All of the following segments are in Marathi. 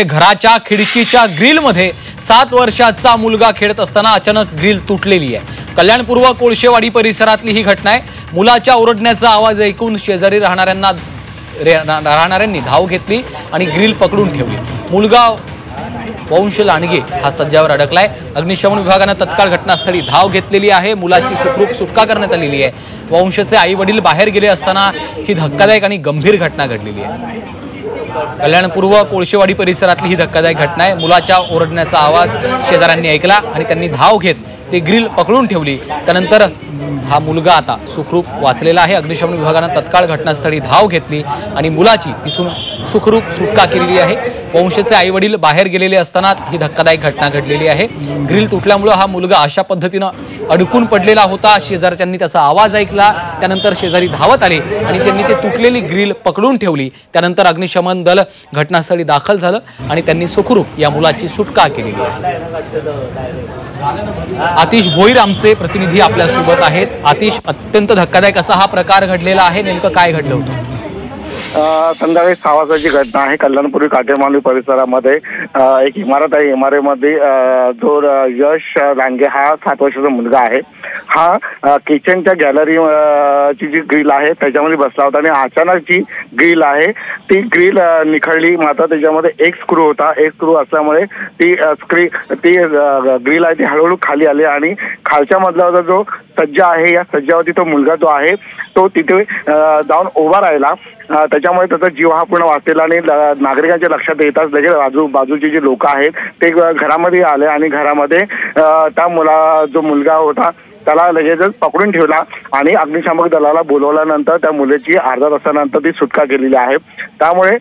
घराच्या खिडकीच्या ग्रिलमध्ये 7 वर्षाचा मुलगा खेळत असताना अचानक ग्रिल तुटलेली आहे। कल्याणपूर्व कोळशेवाडी परिसरातली ही घटना आहे। मुलाच्या ओरडण्याचा आवाज ऐकून शेजारी राहणाऱ्यांनी धाव घेतली आणि ग्रिल पकडून ठेवली। मुलगा वंश लांडगे हा सज्जावर अडकलाय। अग्निशमन विभागाने तत्काळ घटनास्थळी धाव घेतलेली आहे। मुलाची सुखरूप सुटका करण्यात आलेली आहे। वंशचे आई वडील बाहेर गेले असताना ही धक्कादायक आणि गंभीर घटना घडलेली आहे। कल्याणपूर्व कोळशेवाडी परिसरातली ही धक्कादायक घटना आहे। मुलाच्या ओरडण्याचा आवाज शेजाऱ्यांनी ऐकला आणि त्यांनी धाव घेत ते ग्रिल पकडून ठेवली। त्यानंतर हा मुलगा आता सुखरूप वाचलेला आहे। अग्निशमन विभागाने तत्काळ घटनास्थळी धाव घेतली आणि मुलाची तिथून सुखरूप सुटका केलेली आहे। वंशचे आई वडील बाहेर गेलेले असतानाच ही धक्कादायक घटना घडलेली आहे। ग्रिल तुटल्यामुळे हा मुलगा अशा पद्धतीने अडकून पडलेला होता। शेजारच्यांनी त्याचा आवाज ऐकला, त्यानंतर शेजारी धावत आले आणि त्यांनी ते तुटलेली ग्रिल पकडून ठेवली। त्यानंतर अग्निशमन दल घटनास्थळी दाखल झालं आणि त्यांनी सुखरूप या मुलाची सुटका केलेली आहे। आतिश भोईर आमचे प्रतिनिधी आपल्या सोबत आहेत। आतिश, अत्यंत धक्कादायक असा हा प्रकार घडलेला आहे, नेमकं काय घडलं होतं? संध्याकाळी 6 वाजताची घटना आहे। कल्याणपुरी काटेमांडवी परिसरामध्ये एक इमारत आहे। इमारतीमध्ये जो यश लांडगे हा 7 वर्षाचा मुलगा आहे। हा किचनच्या गॅलरी ची जी ग्रिल आहे त्याच्यामध्ये बसला होता आणि अचानक जी ग्रिल आहे ती ग्रिल निखळली। मात्र त्याच्यामध्ये एक स्क्रू होता। एक स्क्रू असल्यामुळे ती ग्रिल आहे ती हळूहळू खाली आली आणि खालच्या मजल्यावर जो सज्जा आहे या सज्जावरती तो मुलगा जो आहे तो तिथे जाऊन उभा राहिला। त्याच्यामुळे त्याचा जीव हा पूर्ण वाचलेला आणि नागरिकांच्या लक्षात येताच लगेच बाजूचे जे लोक आहेत ते घरामध्ये आले आणि घरामध्ये त्या जो मुलगा होता त्याला लगेचच पकडून ठेवला आणि अग्निशामक दलाला बोलवल्यानंतर त्या मुलीची अर्धा तासानंतर ती सुटका केलेली आहे। त्यामुळे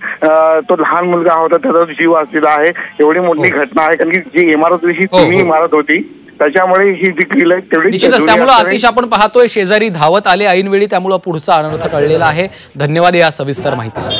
तो लहान मुलगा होता त्याचा जीव वाचलेला आहे। एवढी मोठी घटना आहे कारण की जी इमारत ही जुनी इमारत होती त्याच्यामुळे ही जी ग्रिल आहे तेवढी निश्चितच। त्यामुळे आतिश, आपण पाहतोय शेजारी धावत आले ऐनवेळी, त्यामुळे पुढचा अनर्थ कळलेला आहे। धन्यवाद या सविस्तर माहितीसाठी।